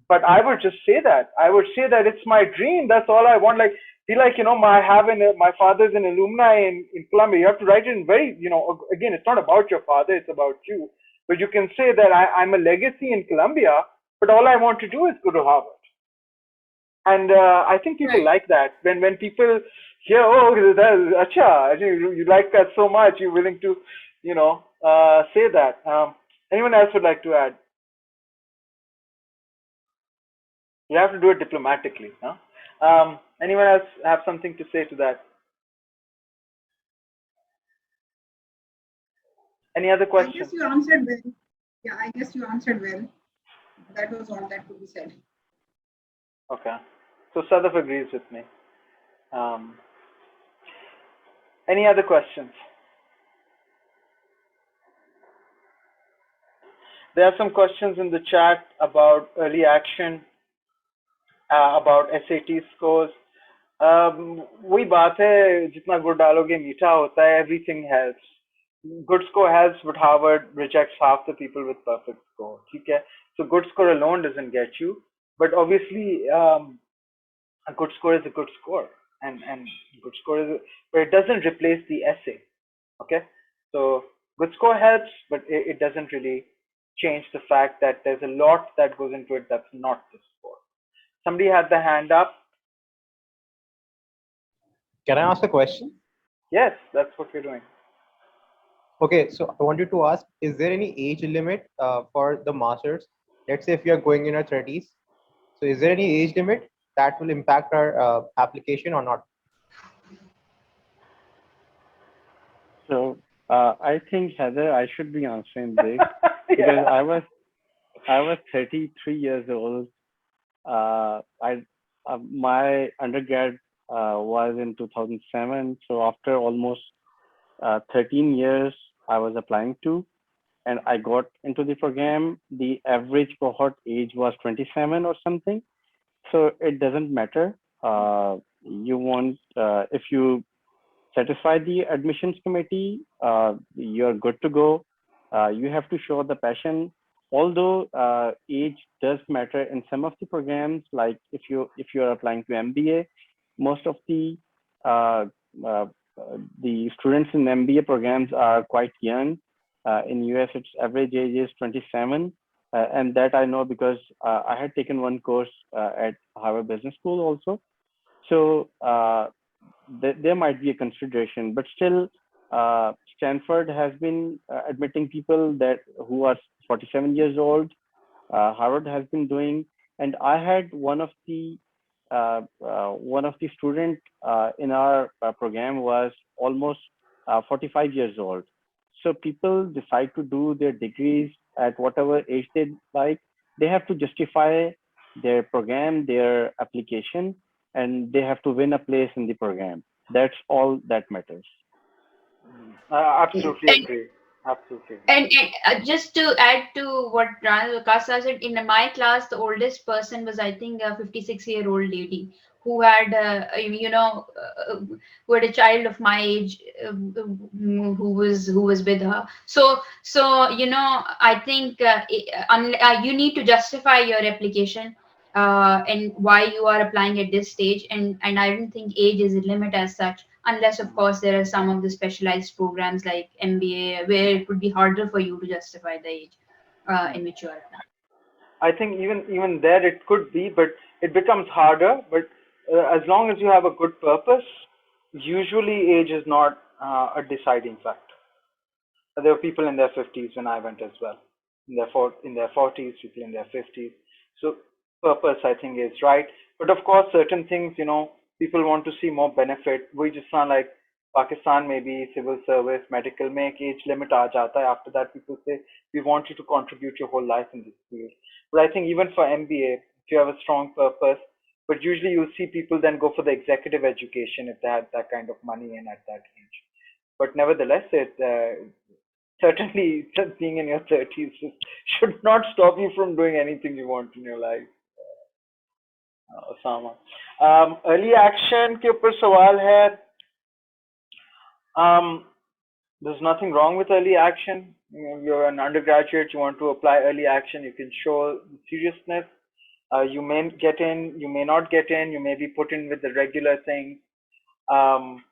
But I would just say that. I would say that it's my dream. That's all I want. Like, See, like, my father's an alumni in Columbia. You have to write it in very, again, it's not about your father, it's about you. But you can say that I'm a legacy in Columbia, but all I want to do is go to Harvard. And I think people like that. When people hear, oh, acha, you like that so much, you're willing to, say that. Anyone else would like to add? You have to do it diplomatically. Huh? Anyone else have something to say to that? Any other I questions? guess you answered well. Yeah, I guess you answered well. That was all that could be said. Okay. So Sadaf agrees with me. Any other questions? There are some questions in the chat about early action, about SAT scores. वही बात है, जितना गुड़ डालोगे मीठा होता है, everything helps. Good score helps, but Harvard rejects half the people with perfect score. ठीक है? So good score alone doesn't get you, but obviously a good score is a good score, and good score is, but it doesn't replace the essay. Okay, so good score helps, but it doesn't really change the fact that there's a lot that goes into it that's not the score. Somebody had the hand up. Can I ask a question? Yes, that's what we're doing. Okay, so I wanted to ask, is there any age limit for the masters? Let's say if you are going in your 30s, so is there any age limit that will impact our application or not? So I think, Heather, I should be answering this because I was 33 years old. My undergrad was in 2007. So after almost 13 years, I was applying to, and I got into the program. The average cohort age was 27 or something. So it doesn't matter. If you satisfy the admissions committee, you're good to go. You have to show the passion. Although age does matter in some of the programs, like if you're applying to MBA, most of the students in MBA programs are quite young. In US, its average age is 27, and that I know because I had taken one course at Harvard Business School also. So there might be a consideration, but still, Stanford has been admitting people who are 47 years old. Harvard has been doing, and I had one of the student in our program was almost 45 years old. So people decide to do their degrees at whatever age they like. They have to justify their program, their application, and they have to win a place in the program. That's all that matters. Absolutely agree. Absolutely. And just to add to what Rana Kasa said, in my class, the oldest person was, I think, a 56-year-old lady who had, who had a child of my age who was with her. So I think you need to justify your application and why you are applying at this stage, and I don't think age is a limit as such, unless of course there are some of the specialized programs like MBA where it would be harder for you to justify the age in which you are applying. I think even there it could be, but it becomes harder. But as long as you have a good purpose, usually age is not a deciding factor. There were people in their 50s when I went as well, in their 40s, people in their 50s. So purpose, I think, is right. But of course, certain things, people want to see more benefit. We just sound like Pakistan, maybe civil service, medical, make age limit aa jata hai. After that, people say, we want you to contribute your whole life in this field. But I think even for MBA, if you have a strong purpose, but usually you'll see people then go for the executive education if they had that kind of money in at that age. But nevertheless, certainly being in your 30s should not stop you from doing anything you want in your life. Osama. Early action के ऊपर सवाल है. There's nothing wrong with early action. You're an undergraduate, you want to apply early action, you can show seriousness. You may get in, you may not get in, you may be put in with the regular things. Um,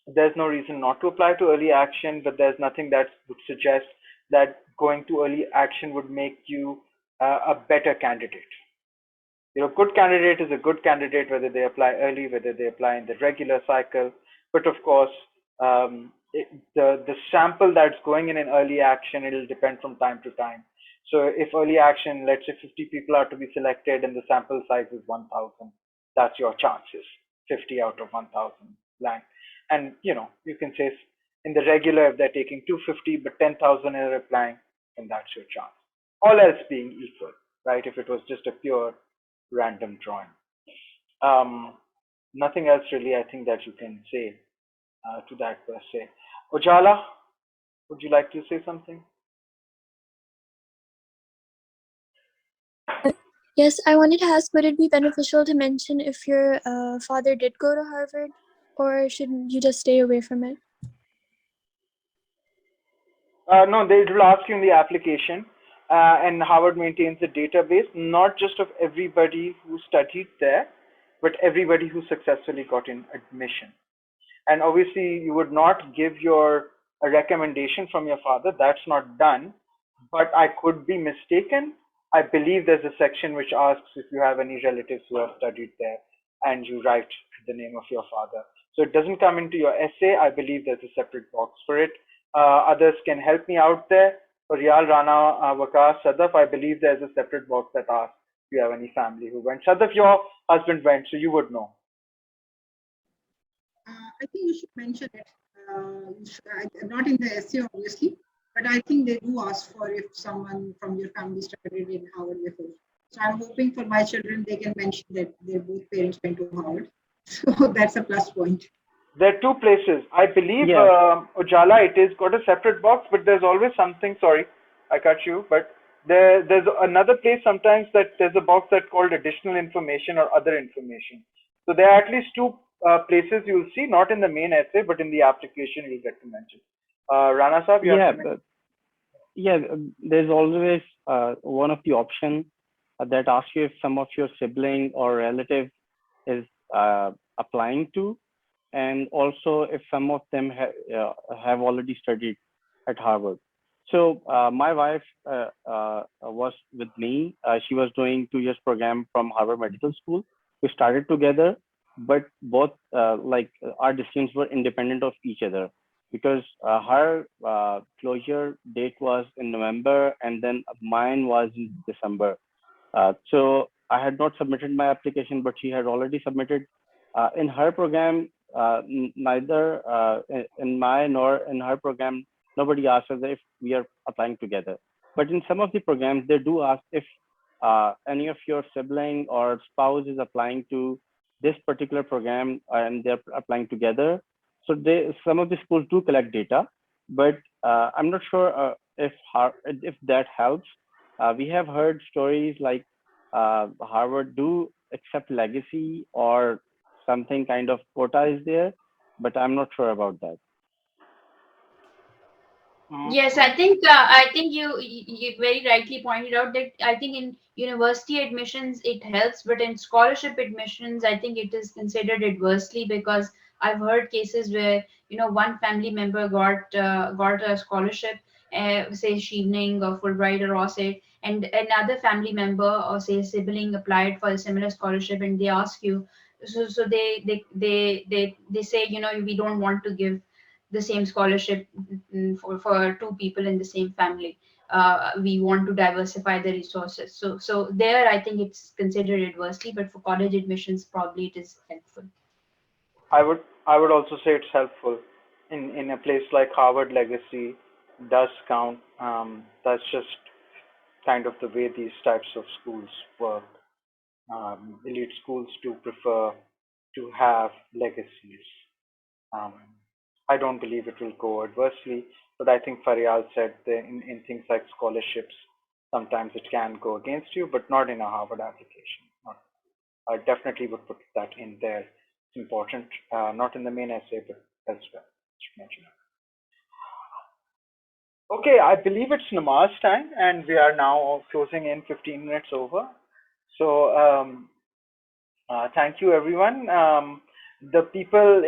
there's no reason not to apply to early action, but there's nothing that would suggest that going to early action would make you a better candidate. A good candidate is a good candidate whether they apply early, whether they apply in the regular cycle. But of course, the sample that's going in early action, it'll depend from time to time. So if early action, let's say 50 people are to be selected and the sample size is 1,000, that's your chances, 50 out of 1,000 blank. And you can say in the regular, if they're taking 250, but 10,000 are applying, then that's your chance. All else being equal, right? If it was just a pure random drawing. Nothing else really, I think, that you can say to that per se. Ujala, would you like to say something? Yes, I wanted to ask, would it be beneficial to mention if your father did go to Harvard, or should you just stay away from it? No, they will ask you in the application, and Harvard maintains a database, not just of everybody who studied there, but everybody who successfully got in admission. And obviously, you would not give a recommendation from your father. That's not done. But I could be mistaken. I believe there's a section which asks if you have any relatives who have studied there, and you write the name of your father. So it doesn't come into your essay. I believe there's a separate box for it. Others can help me out there. For Riyal, Rana, Waqas, Sadaf, I believe there's a separate box that asks if you have any family who went. Sadaf, your husband went, so you would know. I think you should mention it. Not in the essay, obviously, but I think they do ask for if someone from your family studied in Howard before. So I'm hoping for my children, they can mention that their both parents went to Howard. So that's a plus point. There are two places. I believe Ujala, it is got a separate box, but there's always something. Sorry, I cut you, but there's another place sometimes that there's a box that's called additional information or other information. So there are at least two places you'll see, not in the main essay, but in the application you'll get to mention. Rana Saab, there's always one of the options that asks you if some of your sibling or relative is applying to, and also if some of them have already studied at Harvard. So my wife was with me. She was doing 2 years program from Harvard Medical School. We started together, but both our decisions were independent of each other, because her closure date was in November and then mine was in December. So I had not submitted my application, but she had already submitted. In her program, neither in my nor in her program, nobody asks us if we are applying together. But in some of the programs, they do ask if any of your sibling or spouse is applying to this particular program and they're applying together. So some of the schools do collect data, but I'm not sure if that helps. We have heard stories like Harvard do accept legacy or something kind of quota is there, but I'm not sure about that. Yes, I think you very rightly pointed out that I think in university admissions it helps, but in scholarship admissions I think it is considered adversely, because I've heard cases where one family member got a scholarship, say Chevening or Fulbright or Rossett, and another family member or say sibling applied for a similar scholarship, and they ask you, so they say we don't want to give the same scholarship for two people in the same family. We want to diversify the resources. So there, I think it's considered adversely, but for college admissions, probably it is helpful. I would also say it's helpful. In a place like Harvard, legacy does count. That's just kind of the way these types of schools work. Elite schools do prefer to have legacies. Um, I don't believe it will go adversely, but I think Faryal said that in things like scholarships, sometimes it can go against you, but not in a Harvard application. I definitely would put that in there. It's important, not in the main essay, but elsewhere. Should mention it. Okay, I believe it's namaz time, and we are now closing in 15 minutes over. So thank you, everyone. The people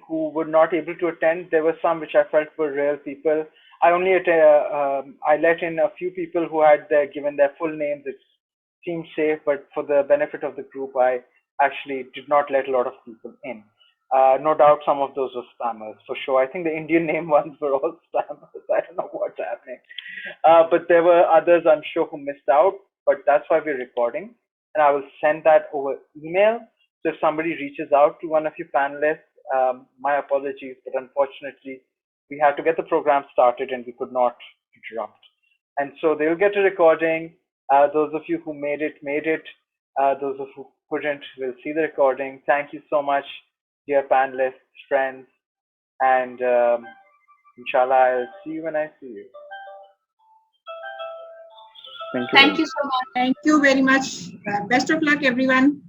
who were not able to attend, there were some which I felt were real people. I only I let in a few people who had given their full names. It seemed safe, but for the benefit of the group, I actually did not let a lot of people in. No doubt some of those were spammers for sure. I think the Indian name ones were all spammers. I don't know what's happening. But there were others I'm sure who missed out, but that's why we're recording. And I will send that over email. So if somebody reaches out to one of you panelists, my apologies, but unfortunately, we had to get the program started and we could not interrupt. And so they'll get a recording. Those of you who made it, made it. Those of you who couldn't will see the recording. Thank you so much, dear panelists, friends, and inshallah, I'll see you when I see you. Thank you. Thank you so much. Thank you very much. Best of luck, everyone.